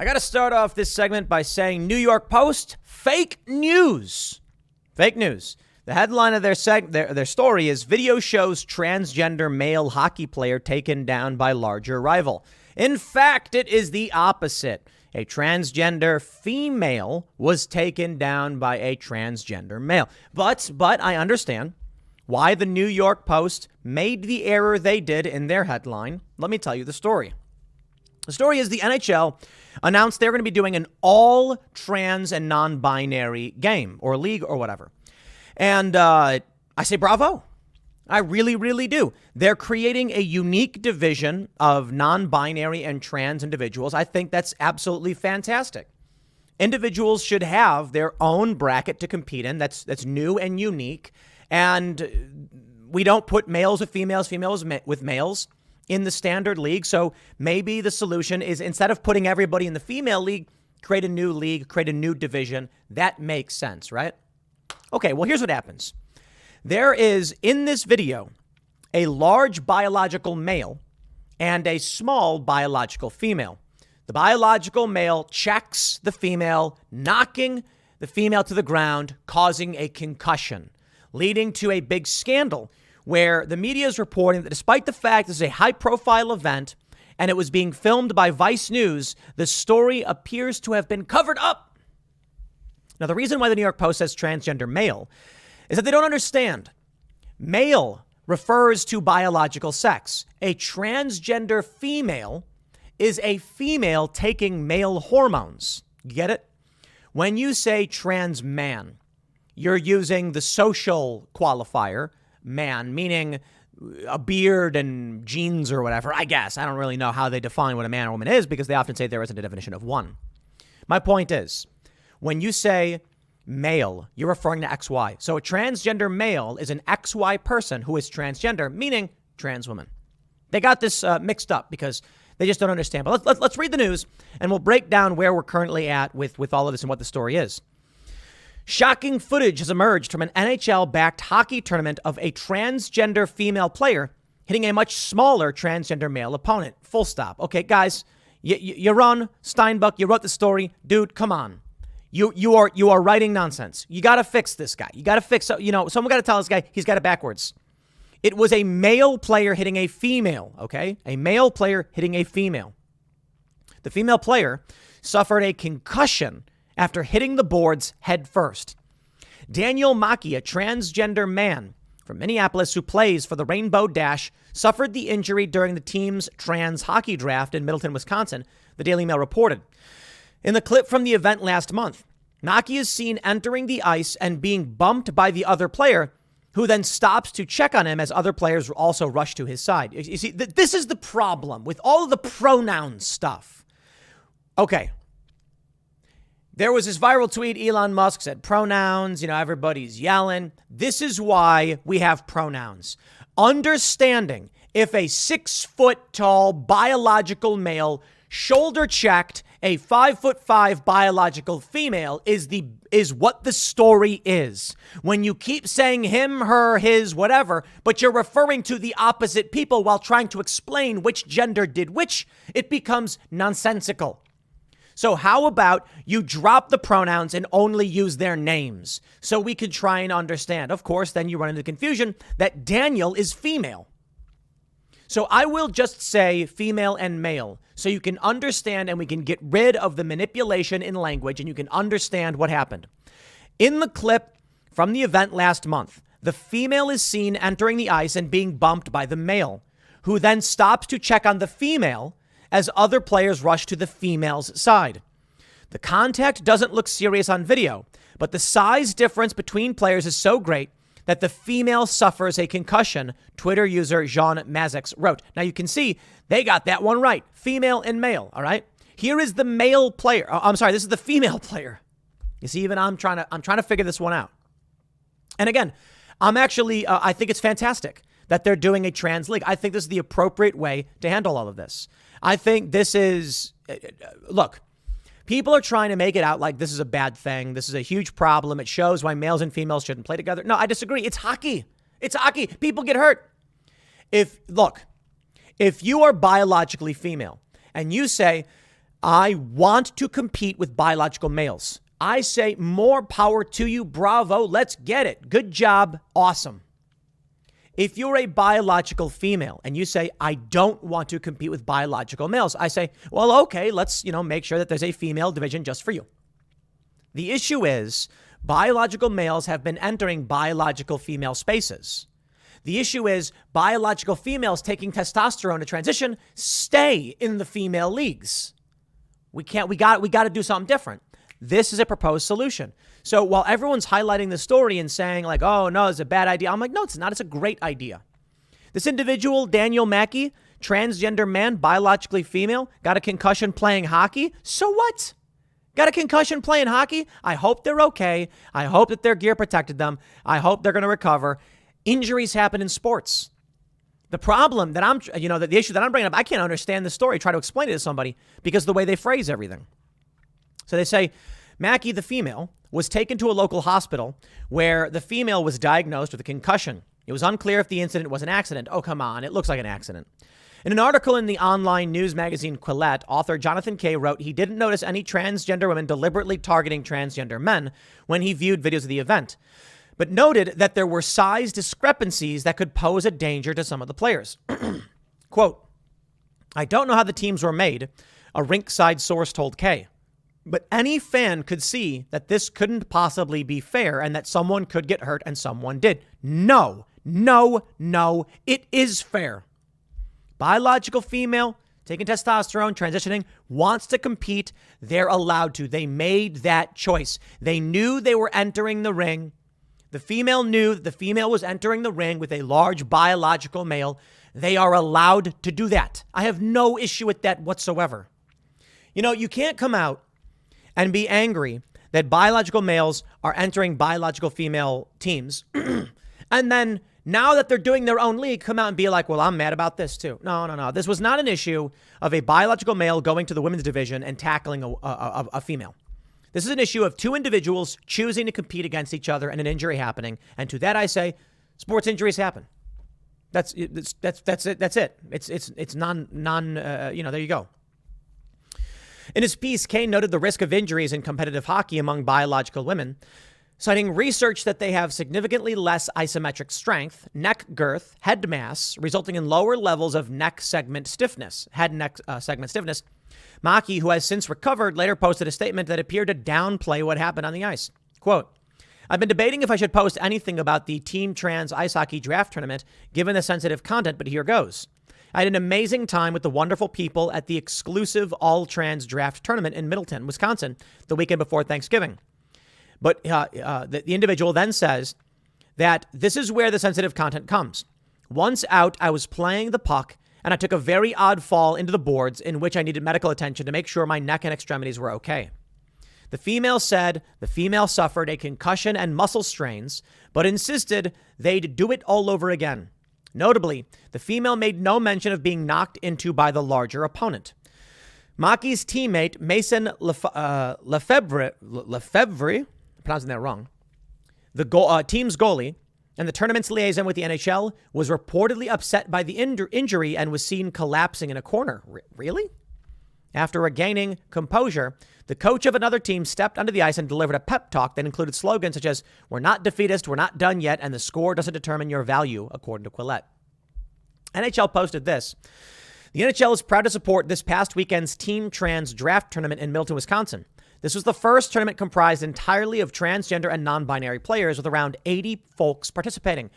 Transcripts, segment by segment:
I got to start off this segment by saying New York Post, fake news. Fake news. The headline of their story is video shows transgender male hockey player taken down by larger rival. In fact, it is the opposite. A transgender female was taken down by a transgender male. But I understand why the New York Post made the error they did in their headline. Let me tell you the story. The story is the NHL announced they're going to be doing an all trans and non-binary game or league or whatever. And I say bravo. I really, really do. They're creating a unique division of non-binary and trans individuals. I think that's absolutely fantastic. Individuals should have their own bracket to compete in. That's new and unique. And we don't put males with females, females with males in the standard league. So maybe the solution is, instead of putting everybody in the female league, create a new league, create a new division. That makes sense, right? Okay, well, here's what happens. There is, in this video, a large biological male and a small biological female. The biological male checks the female, knocking the female to the ground, causing a concussion, leading to a big scandal where the media is reporting that despite the fact this is a high-profile event and it was being filmed by Vice News, the story appears to have been covered up. Now, the reason why the New York Post says transgender male is that they don't understand. Male refers to biological sex. A transgender female is a female taking male hormones. You get it? When you say trans man, you're using the social qualifier, man, meaning a beard and jeans or whatever, I guess. I don't really know how they define what a man or woman is because they often say there isn't a definition of one. My point is, when you say male, you're referring to XY. So a transgender male is an XY person who is transgender, meaning trans woman. They got this mixed up because they just don't understand. But let's read the news and we'll break down where we're currently at with all of this and what the story is. Shocking footage has emerged from an NHL-backed hockey tournament of a transgender female player hitting a much smaller transgender male opponent. Full stop. Okay, guys, you run, Steinbuck, you wrote the story. Dude, come on. You are writing nonsense. You got to fix this guy. You got to fix, someone got to tell this guy he's got it backwards. It was a male player hitting a female, okay? A male player hitting a female. The female player suffered a concussion after hitting the boards head first. Daniel Maki, a transgender man from Minneapolis who plays for the Rainbow Dash, suffered the injury during the team's trans hockey draft in Middleton, Wisconsin, the Daily Mail reported. In the clip from the event last month, Maki is seen entering the ice and being bumped by the other player, who then stops to check on him as other players also rush to his side. You see, this is the problem with all of the pronoun stuff. Okay. There was this viral tweet, Elon Musk said pronouns, everybody's yelling. This is why we have pronouns. Understanding if a 6-foot-tall biological male shoulder-checked a 5'5" biological female is what the story is. When you keep saying him, her, his, whatever, but you're referring to the opposite people while trying to explain which gender did which, it becomes nonsensical. So how about you drop the pronouns and only use their names so we could try and understand? Of course, then you run into confusion that Daniel is female. So I will just say female and male so you can understand and we can get rid of the manipulation in language and you can understand what happened. In the clip from the event last month, the female is seen entering the ice and being bumped by the male, who then stops to check on the female as other players rush to the female's side. The contact doesn't look serious on video, but the size difference between players is so great that the female suffers a concussion, Twitter user Jean Mazix wrote. Now you can see they got that one right. Female and male, all right? Here is the male player. This is the female player. You see, even I'm trying to figure this one out. And again, I think it's fantastic that they're doing a trans league. I think this is the appropriate way to handle all of this. I think this is, look, people are trying to make it out like this is a bad thing. This is a huge problem. It shows why males and females shouldn't play together. No, I disagree. It's hockey. It's hockey. People get hurt. If you are biologically female and you say, I want to compete with biological males. I say more power to you. Bravo. Let's get it. Good job. Awesome. If you're a biological female and you say, I don't want to compete with biological males, I say, well, okay, let's, make sure that there's a female division just for you. The issue is biological males have been entering biological female spaces. The issue is biological females taking testosterone to transition stay in the female leagues. We got to do something different. This is a proposed solution. So while everyone's highlighting the story and saying like, oh, no, it's a bad idea. I'm like, no, it's not. It's a great idea. This individual, Daniel Mackey, transgender man, biologically female, got a concussion playing hockey. So what? Got a concussion playing hockey? I hope they're okay. I hope that their gear protected them. I hope they're going to recover. Injuries happen in sports. The problem that the issue that I'm bringing up, I can't understand the story, try to explain it to somebody because of the way they phrase everything. So they say Mackey, the female, was taken to a local hospital where the female was diagnosed with a concussion. It was unclear if the incident was an accident. Oh, come on. It looks like an accident. In an article in the online news magazine Quillette, author Jonathan Kay wrote he didn't notice any transgender women deliberately targeting transgender men when he viewed videos of the event, but noted that there were size discrepancies that could pose a danger to some of the players. Quote, I don't know how the teams were made, a rinkside source told Kay. But any fan could see that this couldn't possibly be fair and that someone could get hurt and someone did. No, it is fair. Biological female, taking testosterone, transitioning, wants to compete. They're allowed to. They made that choice. They knew they were entering the ring. The female knew that the female was entering the ring with a large biological male. They are allowed to do that. I have no issue with that whatsoever. You can't come out and be angry that biological males are entering biological female teams. And then now that they're doing their own league, come out and be like, well, I'm mad about this too. No. This was not an issue of a biological male going to the women's division and tackling a female. This is an issue of two individuals choosing to compete against each other and an injury happening. And to that I say, sports injuries happen. That's it. It's there you go. In his piece, Kane noted the risk of injuries in competitive hockey among biological women, citing research that they have significantly less isometric strength, neck girth, head mass, resulting in lower levels of neck segment stiffness, head neck segment stiffness. Maki, who has since recovered, later posted a statement that appeared to downplay what happened on the ice. Quote, I've been debating if I should post anything about the Team Trans Ice Hockey Draft Tournament, given the sensitive content, but here goes. I had an amazing time with the wonderful people at the exclusive all-trans draft tournament in Middleton, Wisconsin, the weekend before Thanksgiving. But the individual then says that this is where the sensitive content comes. Once out, I was playing the puck, and I took a very odd fall into the boards in which I needed medical attention to make sure my neck and extremities were okay. The female said the female suffered a concussion and muscle strains, but insisted they'd do it all over again. Notably, the female made no mention of being knocked into by the larger opponent. Maki's teammate, Mason Lefebvre, I'm pronouncing that wrong, the team's goalie and the tournament's liaison with the NHL, was reportedly upset by the injury and was seen collapsing in a corner. Really? After regaining composure, the coach of another team stepped onto the ice and delivered a pep talk that included slogans such as, we're not defeatist, we're not done yet, and the score doesn't determine your value, according to Quillette. NHL posted this. The NHL is proud to support this past weekend's Team Trans Draft Tournament in Middleton, Wisconsin. This was the first tournament comprised entirely of transgender and non-binary players with around 80 folks participating.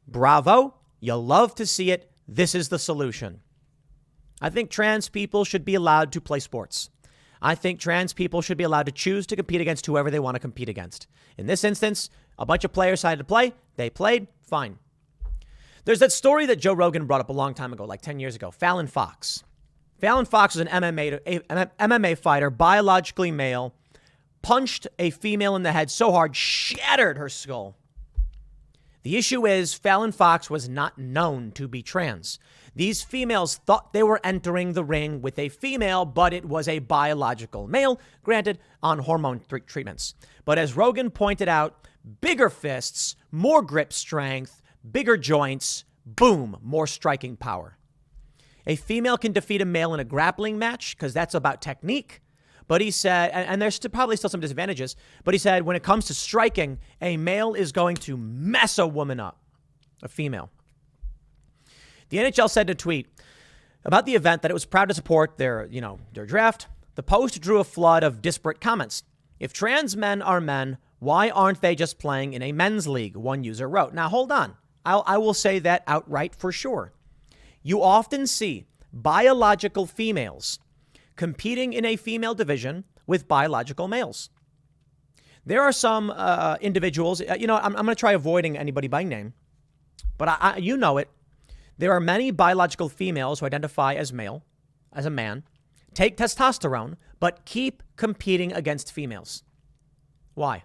Bravo. You'll love to see it. This is the solution. I think trans people should be allowed to play sports. I think trans people should be allowed to choose to compete against whoever they want to compete against. In this instance, a bunch of players decided to play. They played. Fine. There's that story that Joe Rogan brought up a long time ago, like 10 years ago. Fallon Fox. Fallon Fox was an MMA fighter, biologically male, punched a female in the head so hard, shattered her skull. The issue is Fallon Fox was not known to be trans. These females thought they were entering the ring with a female, but it was a biological male, granted on hormone treatments. But as Rogan pointed out, bigger fists, more grip strength, bigger joints, boom, more striking power. A female can defeat a male in a grappling match because that's about technique. But he said, and there's probably still some disadvantages, but he said when it comes to striking, a male is going to mess a woman up, a female. The NHL said in a tweet about the event that it was proud to support their draft. The Post drew a flood of disparate comments. If trans men are men, why aren't they just playing in a men's league? One user wrote. Now, hold on. I will say that outright for sure. You often see biological females competing in a female division with biological males. There are some individuals, I'm going to try avoiding anybody by name, but you know it. There are many biological females who identify as male, as a man, take testosterone, but keep competing against females. Why?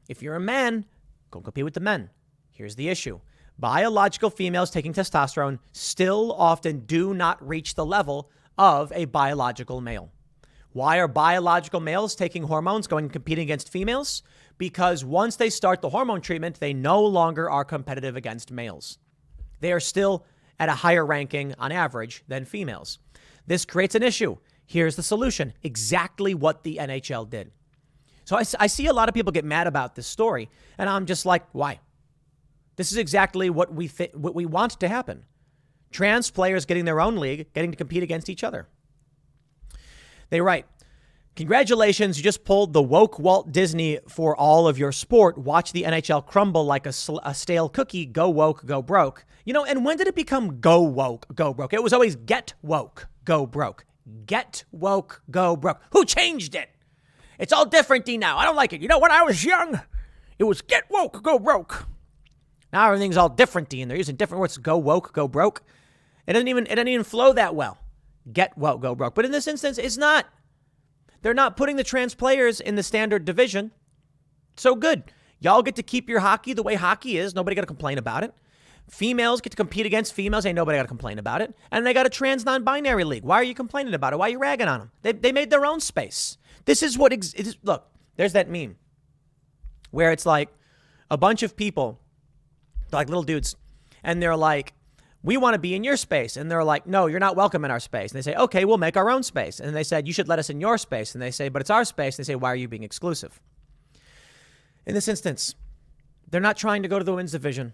If you're a man, go compete with the men. Here's the issue. Biological females taking testosterone still often do not reach the level of a biological male. Why are biological males taking hormones going and competing against females? Because once they start the hormone treatment, they no longer are competitive against males. They are still at a higher ranking on average than females. This creates an issue. Here's the solution. Exactly what the NHL did. So I see a lot of people get mad about this story, and I'm just like, why? This is exactly what we want to happen. Trans players getting their own league, getting to compete against each other. They write, congratulations, you just pulled the woke Walt Disney for all of your sport. Watch the NHL crumble like a stale cookie. Go woke, go broke. And when did it become go woke, go broke? It was always get woke, go broke. Get woke, go broke. Who changed it? It's all different-y now. I don't like it. When I was young, it was get woke, go broke. Now everything's all different-y, and they're using different words. Go woke, go broke. It doesn't even flow that well. Get woke, go broke. But in this instance, it's not. They're not putting the trans players in the standard division. So good. Y'all get to keep your hockey the way hockey is. Nobody got to complain about it. Females get to compete against females. Ain't nobody got to complain about it. And they got a trans non-binary league. Why are you complaining about it? Why are you ragging on them? They made their own space. This is what look, there's that meme where it's like a bunch of people, like little dudes, and they're like, we want to be in your space. And they're like, no, you're not welcome in our space. And they say, okay, we'll make our own space. And they said, you should let us in your space. And they say, but it's our space. And they say, why are you being exclusive? In this instance, they're not trying to go to the women's division.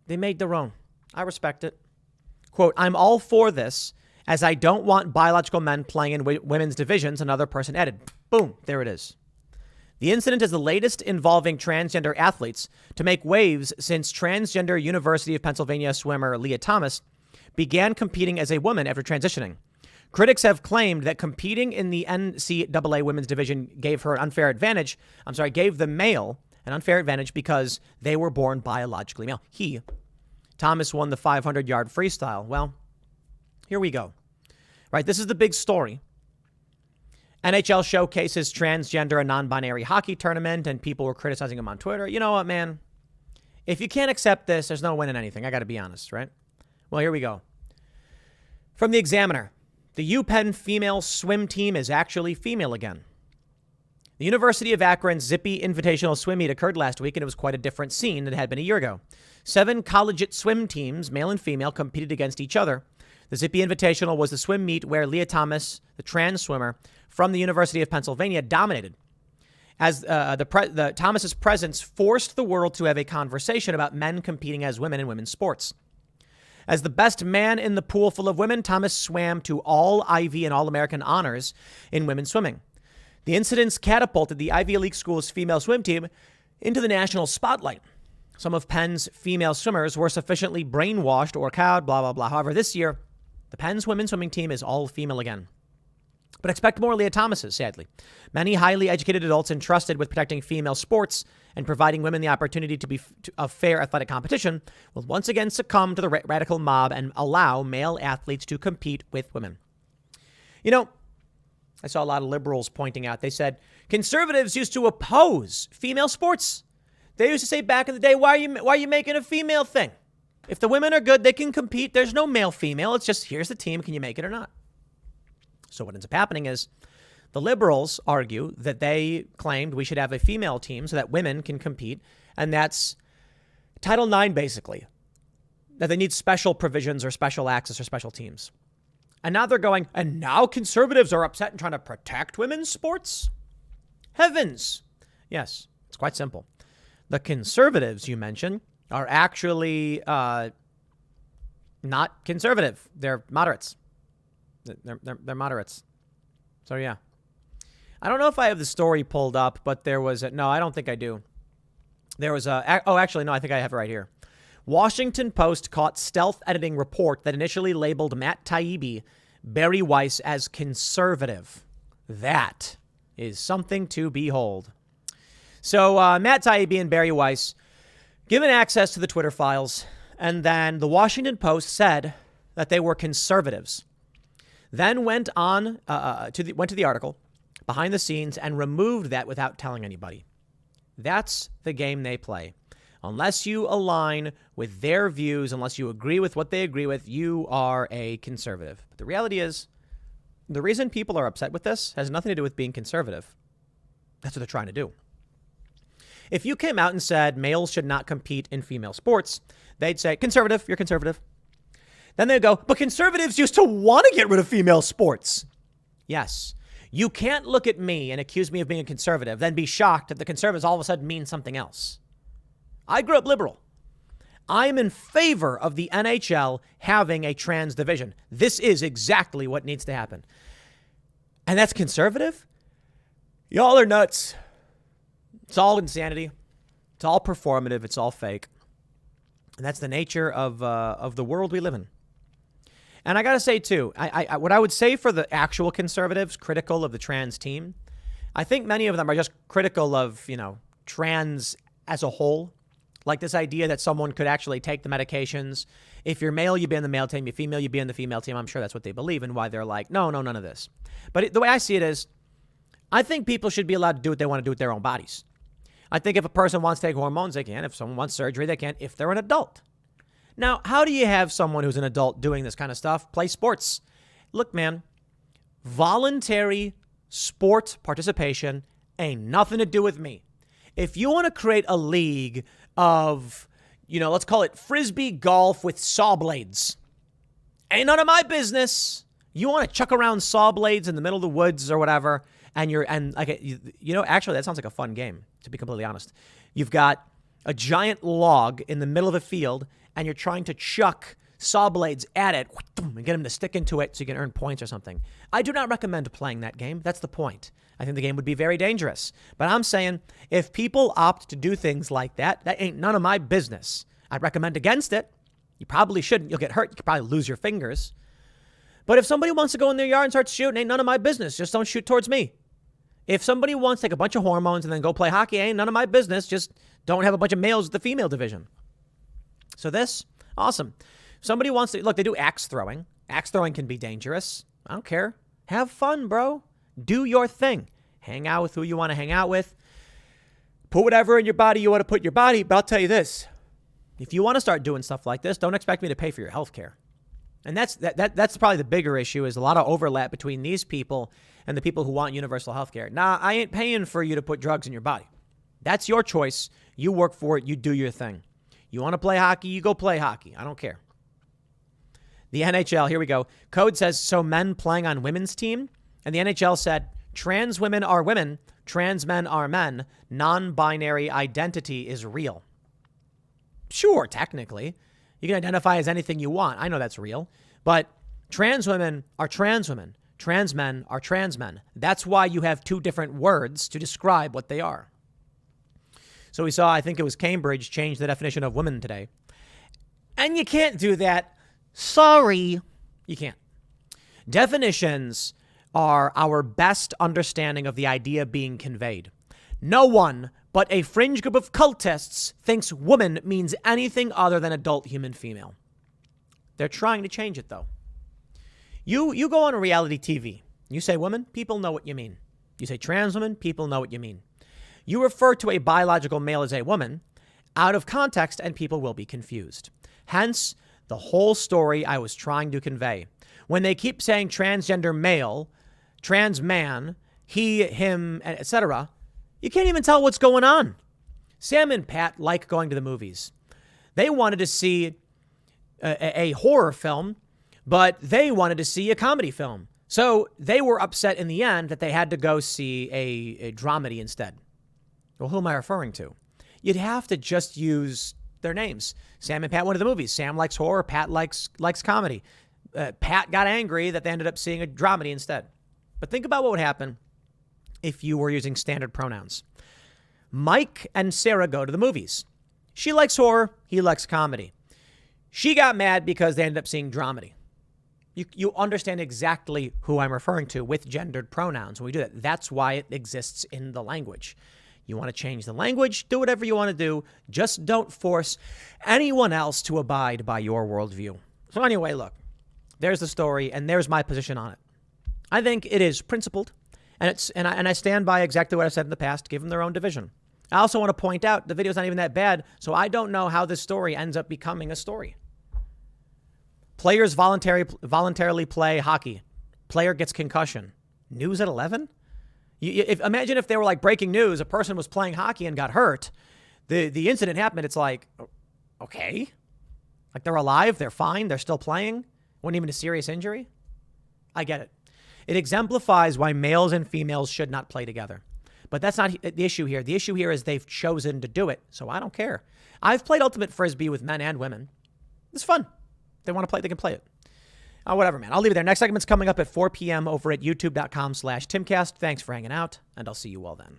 They made their own. I respect it. Quote, I'm all for this, as I don't want biological men playing in women's divisions, another person added. Boom, there it is. The incident is the latest involving transgender athletes to make waves since transgender University of Pennsylvania swimmer Leah Thomas began competing as a woman after transitioning. Critics have claimed that competing in the NCAA women's division gave the male an unfair advantage because they were born biologically male. Thomas won the 500-yard freestyle. Well, here we go. Right, this is the big story. NHL showcases transgender and non-binary hockey tournament, and people were criticizing him on Twitter. You know what, man? If you can't accept this, there's no winning anything. I got to be honest, right? Well, here we go. From the Examiner, the UPenn female swim team is actually female again. The University of Akron's Zippy Invitational Swim Meet occurred last week, and it was quite a different scene than it had been a year ago. 7 collegiate swim teams, male and female, competed against each other. The Zippy Invitational was the swim meet where Leah Thomas, the trans swimmer from the University of Pennsylvania, dominated. As Thomas's presence forced the world to have a conversation about men competing as women in women's sports. As the best man in the pool full of women, Thomas swam to all Ivy and All-American honors in women's swimming. The incidents catapulted the Ivy League school's female swim team into the national spotlight. Some of Penn's female swimmers were sufficiently brainwashed or cowed, blah, blah, blah. However, this year, the Penn's women's swimming team is all female again. But expect more Leah Thomases, sadly. Many highly educated adults entrusted with protecting female sports and providing women the opportunity to be a fair athletic competition will once again succumb to the radical mob and allow male athletes to compete with women. I saw a lot of liberals pointing out, they said, conservatives used to oppose female sports. They used to say back in the day, why are you making a female thing? If the women are good, they can compete. There's no male-female. It's just, here's the team. Can you make it or not? So what ends up happening is the liberals argue that they claimed we should have a female team so that women can compete. And that's Title IX, basically, that they need special provisions or special access or special teams. And now they're going, and now conservatives are upset and trying to protect women's sports? Heavens. Yes, it's quite simple. The conservatives you mentioned are actually not conservative. They're moderates. They're moderates. So, yeah. I don't know if I have the story pulled up, but there was no, I don't think I do. There was actually, no, I think I have it right here. Washington Post caught stealth editing report that initially labeled Matt Taibbi, Bari Weiss as conservative. That is something to behold. So Matt Taibbi and Bari Weiss given access to the Twitter files, and then the Washington Post said that they were conservatives. Then went on to the article behind the scenes and removed that without telling anybody. That's the game they play. Unless you align with their views, unless you agree with what they agree with, you are a conservative. But the reality is, the reason people are upset with this has nothing to do with being conservative. That's what they're trying to do. If you came out and said males should not compete in female sports, they'd say, conservative, you're conservative. Then they'd go, but conservatives used to want to get rid of female sports. Yes. You can't look at me and accuse me of being a conservative, then be shocked that the conservatives all of a sudden mean something else. I grew up liberal. I'm in favor of the NHL having a trans division. This is exactly what needs to happen. And that's conservative? Y'all are nuts. It's all insanity. It's all performative. It's all fake. And that's the nature of the world we live in. And I got to say, too, what I would say for the actual conservatives critical of the trans team, I think many of them are just critical of, trans as a whole. Like this idea that someone could actually take the medications. If you're male, you'd be in the male team. You're female, you'd be in the female team. I'm sure that's what they believe and why they're like, no, none of this. But the way I see it is, I think people should be allowed to do what they want to do with their own bodies. I think if a person wants to take hormones, they can. If someone wants surgery, they can, if they're an adult. Now, how do you have someone who's an adult doing this kind of stuff play sports? Look, man, voluntary sport participation ain't nothing to do with me. If you want to create a league of, let's call it frisbee golf with saw blades, ain't none of my business. You want to chuck around saw blades in the middle of the woods or whatever, actually, that sounds like a fun game, to be completely honest. You've got a giant log in the middle of a field, and you're trying to chuck saw blades at it and get them to stick into it so you can earn points or something. I do not recommend playing that game. That's the point. I think the game would be very dangerous. But I'm saying if people opt to do things like that, that ain't none of my business. I'd recommend against it. You probably shouldn't. You'll get hurt. You could probably lose your fingers. But if somebody wants to go in their yard and start shooting, ain't none of my business. Just don't shoot towards me. If somebody wants to take a bunch of hormones and then go play hockey, ain't none of my business. Just don't have a bunch of males at the female division. So this, awesome. If somebody wants to, look, they do axe throwing. Axe throwing can be dangerous. I don't care. Have fun, bro. Do your thing. Hang out with who you want to hang out with. Put whatever in your body you want to put in your body. But I'll tell you this. If you want to start doing stuff like this, don't expect me to pay for your health care. And that's probably the bigger issue, is a lot of overlap between these people and the people who want universal health care. Nah, I ain't paying for you to put drugs in your body. That's your choice. You work for it. You do your thing. You want to play hockey, you go play hockey. I don't care. The NHL, here we go. Code says, so men playing on women's team? And the NHL said, trans women are women, trans men are men, non-binary identity is real. Sure, technically. You can identify as anything you want. I know that's real. But trans women are trans women. Trans men are trans men. That's why you have two different words to describe what they are. So we saw, I think it was Cambridge, change the definition of women today. And you can't do that. Sorry. You can't. Definitions are our best understanding of the idea being conveyed. No one but a fringe group of cultists thinks woman means anything other than adult human female. They're trying to change it, though. You go on a reality TV. You say woman, people know what you mean. You say trans woman, people know what you mean. You refer to a biological male as a woman out of context, and people will be confused. Hence, the whole story I was trying to convey. When they keep saying transgender male, trans man, he, him, etc., you can't even tell what's going on. Sam and Pat like going to the movies. They wanted to see a horror film but they wanted to see a comedy film. So they were upset in the end that they had to go see a dramedy instead. Well, who am I referring to? You'd have to just use their names. Sam and Pat went to the movies. Sam likes horror. Pat likes comedy. Pat got angry that they ended up seeing a dramedy instead. But think about what would happen if you were using standard pronouns. Mike and Sarah go to the movies. She likes horror. He likes comedy. She got mad because they ended up seeing dramedy. You understand exactly who I'm referring to with gendered pronouns when we do that. That's why it exists in the language. You want to change the language, do whatever you want to do. Just don't force anyone else to abide by your worldview. So anyway, look, there's the story, and there's my position on it. I think it is principled, and I stand by exactly what I've said in the past. Give them their own division. I also want to point out the video's not even that bad, so I don't know how this story ends up becoming a story. Players voluntarily play hockey. Player gets concussion. News at 11? Imagine if they were like breaking news. A person was playing hockey and got hurt. The incident happened. It's like, okay. Like they're alive. They're fine. They're still playing. Wasn't even a serious injury. I get it. It exemplifies why males and females should not play together. But that's not the issue here. The issue here is they've chosen to do it. So I don't care. I've played Ultimate Frisbee with men and women. It's fun. They want to play, they can play it. Whatever, man. I'll leave it there. Next segment's coming up at 4 p.m. over at youtube.com/Timcast. Thanks for hanging out, and I'll see you all then.